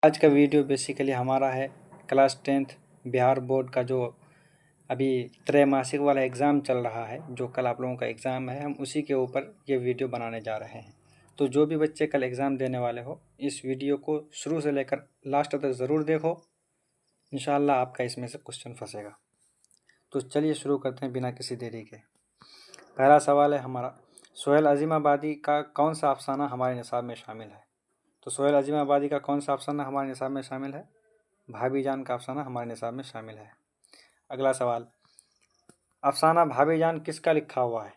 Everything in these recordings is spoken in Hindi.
आज का वीडियो बेसिकली हमारा है क्लास 10th बिहार बोर्ड का जो अभी त्रैमासिक वाला एग्ज़ाम चल रहा है, जो कल आप लोगों का एग्ज़ाम है, हम उसी के ऊपर ये वीडियो बनाने जा रहे हैं। तो जो भी बच्चे कल एग्ज़ाम देने वाले हो, इस वीडियो को शुरू से लेकर लास्ट तक ज़रूर देखो। इंशाल्लाह आपका इसमें से क्वेश्चन फंसेगा। तो चलिए शुरू करते हैं बिना किसी देरी के। पहला सवाल है हमारा, सोहेल अज़ीमाबादी का कौन सा अफसाना हमारे निसाब में शामिल है? तो सोहेल अज़ीमाबादी का कौन सा अफसाना हमारे निसाब में शामिल है? भाभी जान का अफसाना हमारे निसाब में शामिल है। अगला सवाल, अफसाना भाभी जान किसका लिखा हुआ है?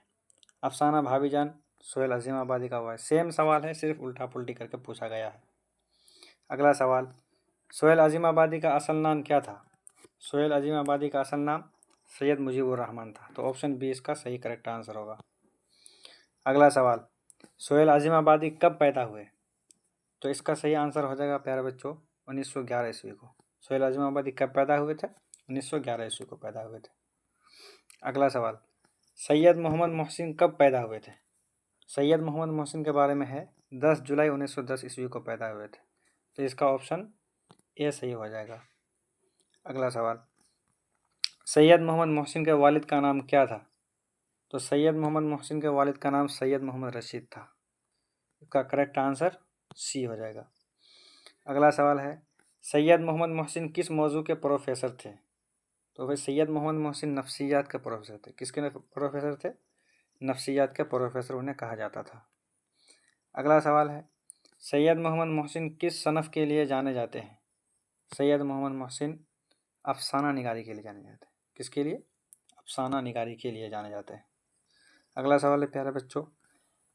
अफसाना भाभी जान सोहेल अज़ीमाबादी का हुआ है। सेम सवाल है, सिर्फ उल्टा पुल्टी करके पूछा गया है। अगला सवाल, सोहेल अज़ीमाबादी का असल नाम क्या था? सोहेल अज़ीमाबादी का असल नाम सैयद मुजीबुर रहमान था। तो ऑप्शन बी इसका सही करेक्ट आंसर होगा। अगला सवाल, सोहेल अज़ीमाबादी कब पैदा हुए? तो इसका सही आंसर हो जाएगा प्यारे बच्चों 1911 ईस्वी को। सोहेल अज़ीमाबादी कब पैदा हुए थे? 1911 ईस्वी को पैदा हुए थे। अगला सवाल, सैयद मोहम्मद मोहसिन कब पैदा हुए थे? सैयद मोहम्मद मोहसिन के बारे में है 10 जुलाई 1910 ईस्वी को पैदा हुए थे। तो इसका ऑप्शन ए सही हो जाएगा। अगला सवाल, सैयद मोहम्मद मोहसिन के वालिद का नाम क्या था? तो सैयद मोहम्मद मोहसिन के वालिद का नाम सैयद मोहम्मद रशीद था। इसका करेक्ट आंसर सी हो जाएगा। अगला सवाल है, सैयद मोहम्मद मोहसिन किस मौजू के प्रोफेसर थे? तो भाई सैयद मोहम्मद मोहसिन नफ्सियात के प्रोफेसर थे। किसके प्रोफेसर थे? नफ्सियात के प्रोफेसर उन्हें कहा जाता था। अगला सवाल है, सैयद मोहम्मद मोहसिन किस सनफ़ के लिए जाने जाते हैं? सैयद मोहम्मद मोहसिन अफसाना निगारी के लिए जाने जाते हैं। किसके लिए? अफसाना निगारी के लिए जाने जाते हैं। अगला सवाल है प्यारे बच्चों,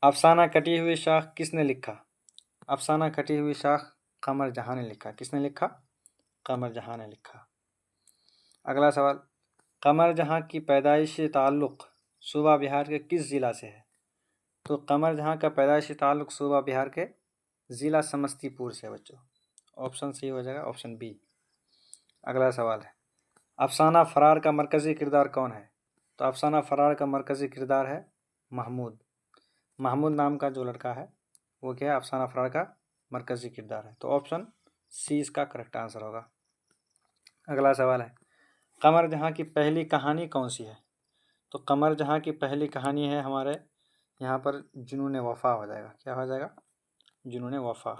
अफसाना कटी हुई शाख किसने लिखा? अफसाना कटी हुई शाख कमर जहां ने लिखा। किसने लिखा? कमर जहां ने लिखा। अगला सवाल, कमर जहां की पैदाइशी ताल्लुक़ सूबा बिहार के किस ज़िला से है? तो कमर जहां का पैदाइशी ताल्लुक़ सूबा बिहार के ज़िला समस्तीपुर से है बच्चों। ऑप्शन सी हो जाएगा, ऑप्शन बी। अगला सवाल है, अफसाना फ़रार का मरकज़ी किरदार कौन है? तो अफसाना फ़रार का मरकज़ी किरदार है महमूद। महमूद नाम का जो लड़का है वो क्या है? अफसाना फ़रार का मरकज़ी किरदार है। तो ऑप्शन सी इसका करेक्ट आंसर होगा। अगला सवाल है, कमर जहां की पहली कहानी कौन सी है? तो कमर जहां की पहली कहानी है हमारे यहाँ पर जुनून वफ़ा हो जाएगा। क्या हो जाएगा? जुनून वफ़ा।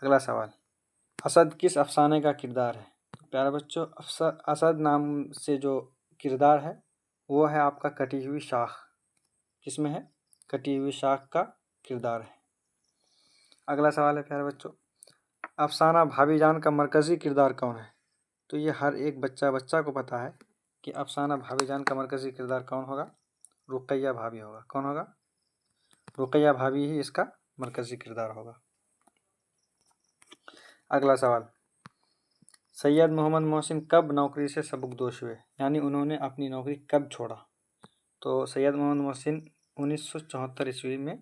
अगला सवाल, असद किस अफसाने का किरदार है? तो प्यारे बच्चों, असद नाम से जो किरदार है वो है आपका कटी हुई शाख। किसमें है? कटी हुई शाख का किरदार है। अगला सवाल है प्यारे बच्चों, अफसाना भाभी जान का मरकज़ी किरदार कौन है? तो ये हर एक बच्चा को पता है कि अफसाना भाभी जान का मरकज़ी किरदार कौन होगा? रुकैया भाभी होगा। कौन होगा? रुकैया भाभी ही इसका मरकज़ी किरदार होगा। अगला सवाल, सैयद मोहम्मद मोहसिन कब नौकरी से सबकदोश हुए? यानी उन्होंने अपनी नौकरी कब छोड़ा? तो सैयद मोहम्मद मोहसिन 1974 ईस्वी में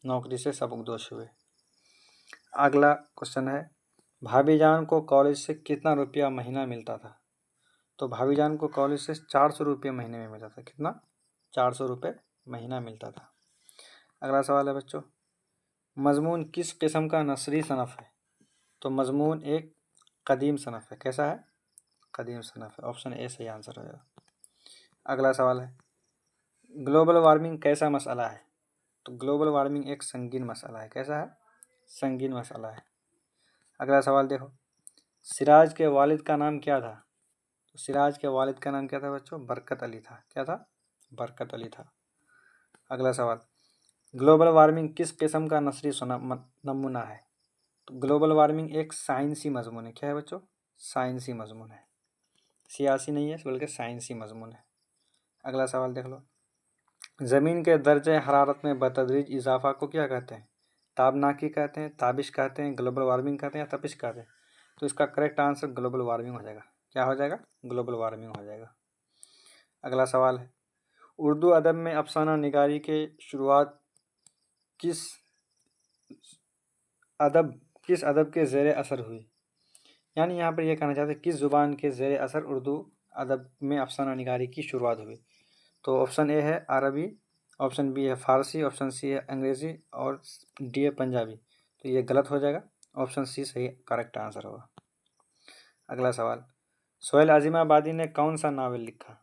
नौकरी से सबकदोश हुए। अगला क्वेश्चन है, भाभी जान को कॉलेज से कितना रुपया महीना मिलता था? तो भाभी जान को कॉलेज से 400 रुपये महीने में मिलता था। कितना? 400 रुपये महीना मिलता था। अगला सवाल है बच्चों, मज़मून किस किस्म का नसरी सनफ़ है? तो मज़मून एक कदीम सनफ़ है। कैसा है? कदीम सनफ़ है। ऑप्शन ए सही आंसर हो जाएगा। अगला सवाल है, ग्लोबल वार्मिंग कैसा मसला है? तो ग्लोबल वार्मिंग एक संगीन मसला है। कैसा है? संगीन मसला है। अगला सवाल देखो, सिराज के वालिद का नाम क्या था? तो सिराज के वालिद का नाम क्या था बच्चों? बरकत अली था। क्या था? बरकत अली था। अगला सवाल, ग्लोबल वार्मिंग किस किस्म का नसरी नमूना है? तो ग्लोबल वार्मिंग एक साइंसी मजमून है। क्या है बच्चों? साइंसी मजमून है, सियासी नहीं है बल्कि साइंसी मजमून है। अगला सवाल देख लो, ज़मीन के दर्जे हरारत में बतदरीज इजाफा को क्या कहते हैं? ताबनाकी कहते हैं, ताबिश कहते हैं, ग्लोबल वार्मिंग कहते हैं या तपिश कहते हैं? तो इसका करेक्ट आंसर ग्लोबल वार्मिंग हो जाएगा। क्या हो जाएगा? ग्लोबल वार्मिंग हो जाएगा। अगला सवाल है, उर्दू अदब में अफसाना निगारी के शुरुआत किस अदब के ज़ेर असर हुई? यानी यहाँ पर यह कहना चाहते हैं किस ज़ुबान के ज़ेर असर उर्दू अदब में अफसाना निगारी की शुरुआत हुई? तो ऑप्शन ए है अरबी, ऑप्शन बी है फ़ारसी, ऑप्शन सी है अंग्रेज़ी और डी है पंजाबी। तो ये गलत हो जाएगा। ऑप्शन सी सही करेक्ट आंसर होगा। अगला सवाल, सोहेल आज़िमाबादी ने कौन सा नावल लिखा?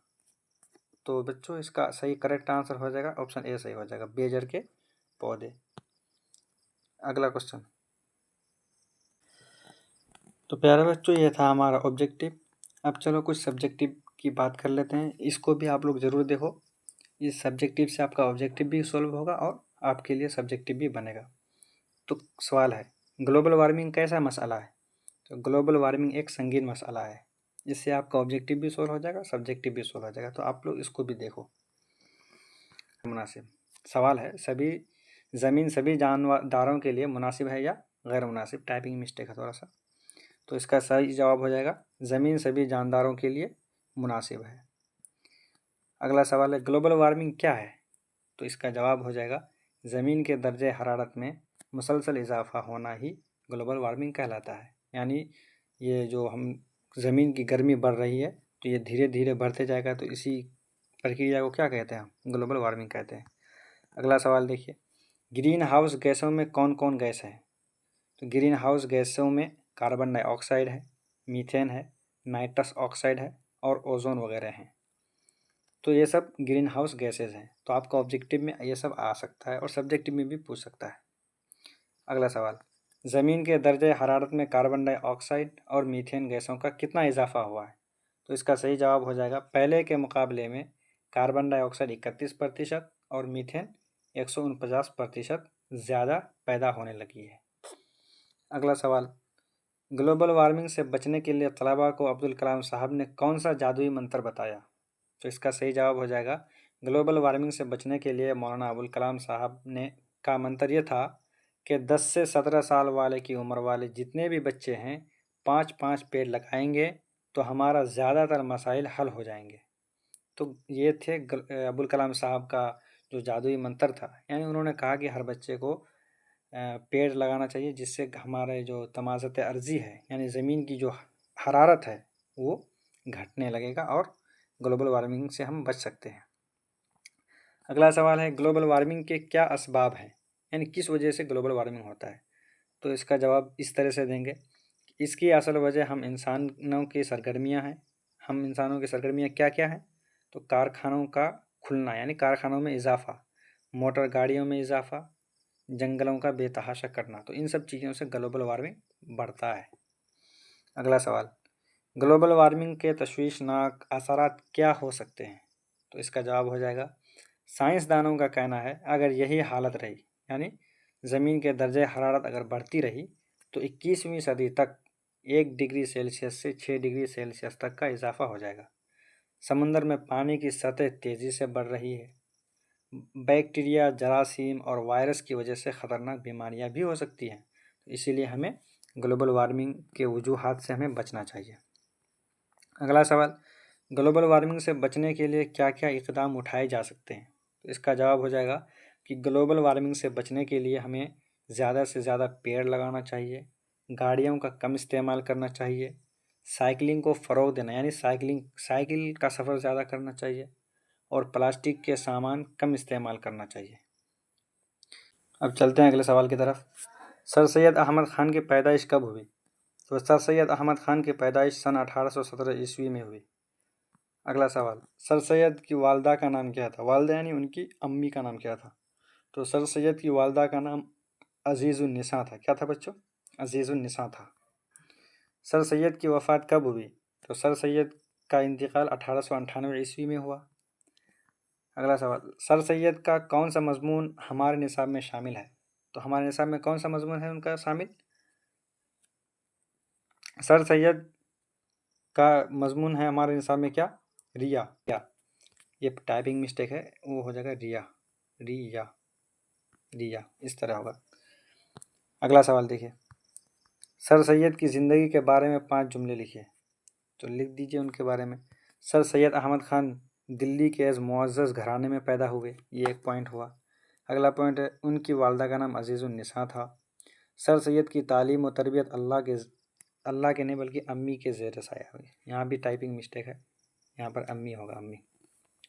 तो बच्चों इसका सही करेक्ट आंसर हो जाएगा ऑप्शन ए सही हो जाएगा, बेजर के पौधे। अगला क्वेश्चन, तो प्यारे बच्चों ये था हमारा ऑब्जेक्टिव। अब चलो कुछ सब्जेक्टिव की बात कर लेते हैं, इसको भी आप लोग ज़रूर देखो। इस सब्जेक्टिव से आपका ऑब्जेक्टिव भी सॉल्व होगा और आपके लिए सब्जेक्टिव भी बनेगा। तो सवाल है, ग्लोबल वार्मिंग कैसा मसला है? तो ग्लोबल वार्मिंग एक संगीन मसला है, इससे आपका ऑब्जेक्टिव भी सॉल्व हो जाएगा, सब्जेक्टिव भी सॉल्व हो जाएगा। तो आप लोग इसको भी देखो। मुनासिब सवाल है, सभी ज़मीन सभी जानदारों के लिए मुनासिब है या गैर मुनासिब? टाइपिंग मिस्टेक है थोड़ा सा। तो इसका सही जवाब हो जाएगा ज़मीन सभी जानदारों के लिए मुनासिब है। अगला सवाल है, ग्लोबल वार्मिंग क्या है? तो इसका जवाब हो जाएगा ज़मीन के दर्जे हरारत में मुसलसल इजाफा होना ही ग्लोबल वार्मिंग कहलाता है। यानी ये जो हम ज़मीन की गर्मी बढ़ रही है तो ये धीरे धीरे बढ़ते जाएगा, तो इसी प्रक्रिया को क्या कहते हैं? हम ग्लोबल वार्मिंग कहते हैं। अगला सवाल देखिए, ग्रीन हाउस गैसों में कौन कौन गैस है? तो ग्रीन हाउस गैसों में कार्बन डाइऑक्साइड है, मीथेन है, नाइट्रस ऑक्साइड है और ओजोन वगैरह हैं। तो ये सब ग्रीन हाउस गैसेज हैं। तो आपका ऑब्जेक्टिव में ये सब आ सकता है और सब्जेक्टिव में भी पूछ सकता है। अगला सवाल, ज़मीन के दर्जे हरारत में कार्बन डाइऑक्साइड और मीथेन गैसों का कितना इजाफा हुआ है? तो इसका सही जवाब हो जाएगा पहले के मुकाबले में कार्बन डाइऑक्साइड 31% और मीथेन 149% ज़्यादा पैदा होने लगी है। अगला सवाल, ग्लोबल वार्मिंग से बचने के लिए तलबा को अब्दुल कलाम साहब ने कौन सा जादुई मंत्र बताया? तो इसका सही जवाब हो जाएगा ग्लोबल वार्मिंग से बचने के लिए मौलाना अबुल कलाम साहब ने का मंत्र ये था कि 10 से 17 साल वाले की उम्र वाले जितने भी बच्चे हैं 5-5 पेड़ लगाएंगे तो हमारा ज़्यादातर मसाइल हल हो जाएंगे। तो ये थे अबुल कलाम साहब का जो जादुई मंत्र था। यानी उन्होंने कहा कि हर बच्चे को पेड़ लगाना चाहिए, जिससे हमारे जो तमाज़त अर्ज़ी है यानी ज़मीन की जो हरारत है वो घटने लगेगा और ग्लोबल वार्मिंग से हम बच सकते हैं। अगला सवाल है, ग्लोबल वार्मिंग के क्या असबाब हैं, यानी किस वजह से ग्लोबल वार्मिंग होता है? तो इसका जवाब इस तरह से देंगे, इसकी असल वजह हम इंसानों की सरगर्मियां हैं। हम इंसानों की सरगर्मियां क्या क्या हैं? तो कारखानों का खुलना यानी कारखानों में इजाफा, मोटर गाड़ियों में इजाफा, जंगलों का बेतहाशा करना, तो इन सब चीज़ों से ग्लोबल वार्मिंग बढ़ता है। अगला सवाल, ग्लोबल वार्मिंग के तशवीशनाक असरात क्या हो सकते हैं? तो इसका जवाब हो जाएगा साइंसदानों का कहना है अगर यही हालत रही यानी ज़मीन के दर्जे हरारत अगर बढ़ती रही तो 21वीं सदी तक 1 डिग्री सेल्सियस से 6 डिग्री सेल्सियस तक का इजाफा हो जाएगा। समुद्र में पानी की सतह तेज़ी से बढ़ रही है। बैक्टीरिया, जरासीम और वायरस की वजह से ख़तरनाक बीमारियां भी हो सकती हैं। तो इसीलिए हमें ग्लोबल वार्मिंग के वजूहात से हमें बचना चाहिए। अगला सवाल, ग्लोबल वार्मिंग से बचने के लिए क्या क्या इक़दाम उठाए जा सकते हैं? तो इसका जवाब हो जाएगा कि ग्लोबल वार्मिंग से बचने के लिए हमें ज़्यादा से ज़्यादा पेड़ लगाना चाहिए, गाड़ियों का कम इस्तेमाल करना चाहिए, साइकिलिंग को फ़रोग़ देना यानी साइकिल का सफ़र ज़्यादा करना चाहिए और प्लास्टिक के सामान कम इस्तेमाल करना चाहिए। अब चलते हैं अगले सवाल की तरफ। सर सैयद अहमद ख़ान की पैदाइश कब हुई? तो सर सैयद अहमद ख़ान की पैदाइश सन 1817 ईस्वी में हुई। अगला सवाल, सर सैयद की वालदा का नाम क्या था? वालदा यानी उनकी अम्मी का नाम क्या था? तो सर सैयद की वालदा का नाम अज़ीज़ुन्निसा था। क्या था बच्चों? अज़ीज़ुन्निसा था। सर सैयद की वफ़ात कब हुई? तो सर सैयद का इंतकाल 1898 ईस्वी में हुआ। अगला सवाल, सर सैयद का कौन सा मज़मून हमारे निसाब में शामिल है? तो हमारे निसाब में कौन सा मज़मून है उनका शामिल? सर सैयद का मज़मून है हमारे निसाब में क्या? रिया। क्या ये टाइपिंग मिस्टेक है, वो हो जाएगा रिया, रिया, रिया, इस तरह होगा। अगला सवाल देखिए, सर सैयद की ज़िंदगी के बारे में 5 जुमले लिखिए। तो लिख दीजिए उनके बारे में। सर सैयद अहमद ख़ान दिल्ली के एक मुअज़्ज़ज़ घराने में पैदा हुए, ये एक पॉइंट हुआ। अगला पॉइंट है उनकी वालदा का नाम अज़ीज़ुन्निसा था। सर सैयद की तालीम और तरबियत अल्लाह के नहीं बल्कि अम्मी के ज़ेर साया हुई। यहाँ भी टाइपिंग मिस्टेक है, यहाँ पर अम्मी होगा, अम्मी।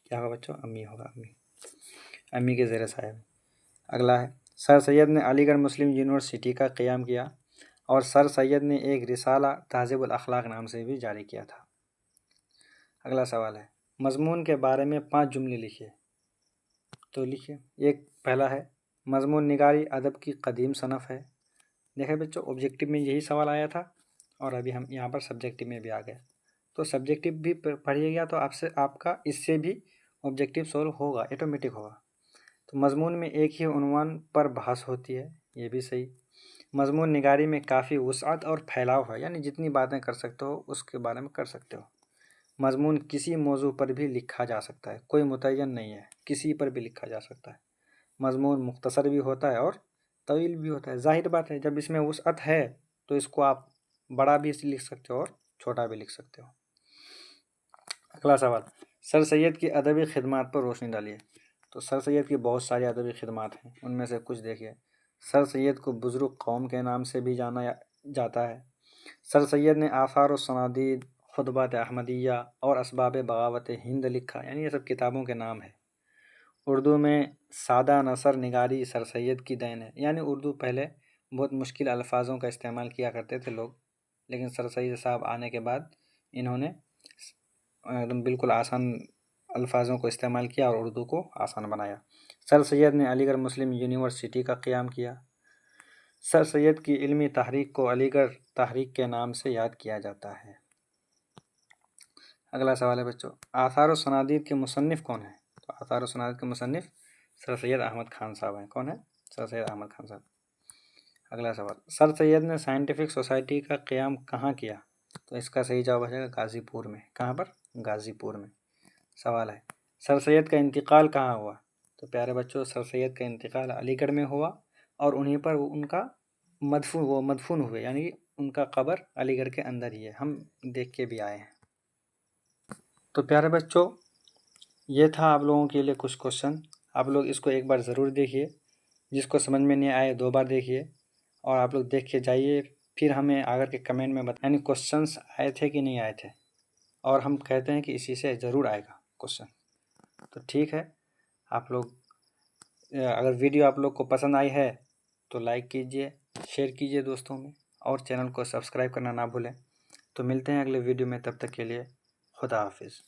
क्या होगा बच्चों? अम्मी होगा, अम्मी, अम्मी के ज़ेर साया हुई। अगला है, सर सैयद ने अलीगढ़ मुस्लिम यूनिवर्सिटी का क़याम किया। और सर सैयद ने एक रिसाला तहज़ीबुल अखलाक नाम से भी जारी किया था। अगला सवाल है, मज़मून के बारे में 5 जुमले लिखिए। तो लिखिए, एक पहला है, मज़मून निगारी अदब की कदीम सनफ़ है। देखिए बच्चों, ऑब्जेक्टिव में यही सवाल आया था और अभी हम यहाँ पर सब्जेक्टिव में भी आ गए। तो सब्जेक्टिव भी पढ़िएगा तो आपका इससे भी ऑब्जेक्टिव सॉल्व होगा, ऑटोमेटिक होगा। तो मज़मून में एक ही उन्वान पर बहस होती है, ये भी सही। मज़मून निगारी में काफ़ी वुसअत और फैलाव है, यानी जितनी बातें कर सकते हो उसके बारे में कर सकते हो। मज़मून किसी मौजू पर भी लिखा जा सकता है, कोई मुतय्यन नहीं है, किसी पर भी लिखा जा सकता है। मज़मून मुख्तसर भी होता है और तवील भी होता है। ज़ाहिर बात है, जब इसमें वुसअत है तो इसको आप बड़ा भी लिख सकते हो और छोटा भी लिख सकते हो। अगला सवाल, सर सैयद की अदबी खिदमात पर रोशनी डालिए। तो सर सैयद की बहुत सारी अदबी खिदमात हैं, उनमें से कुछ देखिए। सर सैयद को बुज़ुर्ग कौम के नाम से भी जाना जाता है। सर सैयद ने आसार व सनादीद, खुतबात अहमदिया और असबाब बगावत हिंद लिखा, यानी ये सब किताबों के नाम है। उर्दू में सादा नसर निगारी सर सैयद की देन है, यानी उर्दू पहले बहुत मुश्किल अल्फाजों का इस्तेमाल किया करते थे लोग, लेकिन सर सैयद साहब आने के बाद इन्होंने एकदम बिल्कुल आसान अल्फाजों को इस्तेमाल किया और उर्दू को आसान बनाया। सर सैयद ने अलीगढ़ मुस्लिम यूनिवर्सिटी का क़याम किया। सर सैयद की इल्मी तहरीक को अलीगढ़ तहरीक के नाम से याद किया जाता है। अगला सवाल है बच्चों, आसार व सनादीद के मुसन्निफ़ कौन है? तो आसार व सनादीद के मुसन्निफ़ सर सैयद अहमद खान साहब हैं। कौन है? सर सैयद अहमद खान साहब। अगला सवाल, सर सैयद ने साइंटिफिक सोसाइटी का क़याम कहाँ किया? तो इसका सही जवाब है गाज़ीपुर में। कहाँ पर? गाज़ीपुर में। सवाल है, सर सैयद का इंतकाल कहाँ हुआ? तो प्यारे बच्चों, सर सैयद का इंतकाल अलीगढ़ में हुआ और उन्हीं पर उनका मदफून हुए, यानी उनका कब्र अलीगढ़ के अंदर ही है, हम देख के भी आए हैं। तो प्यारे बच्चों, ये था आप लोगों के लिए कुछ क्वेश्चन। आप लोग इसको एक बार ज़रूर देखिए, जिसको समझ में नहीं आए 2 बार देखिए और आप लोग देख के जाइए, फिर हमें आकर के कमेंट में बताएं क्वेश्चंस आए थे कि नहीं आए थे, और हम कहते हैं कि इसी से ज़रूर आएगा क्वेश्चन। तो ठीक है, आप लोग अगर वीडियो आप लोग को पसंद आई है तो लाइक कीजिए, शेयर कीजिए दोस्तों में, और चैनल को सब्सक्राइब करना ना भूलें। तो मिलते हैं अगले वीडियो में, तब तक के लिए खुदा हाफिज़।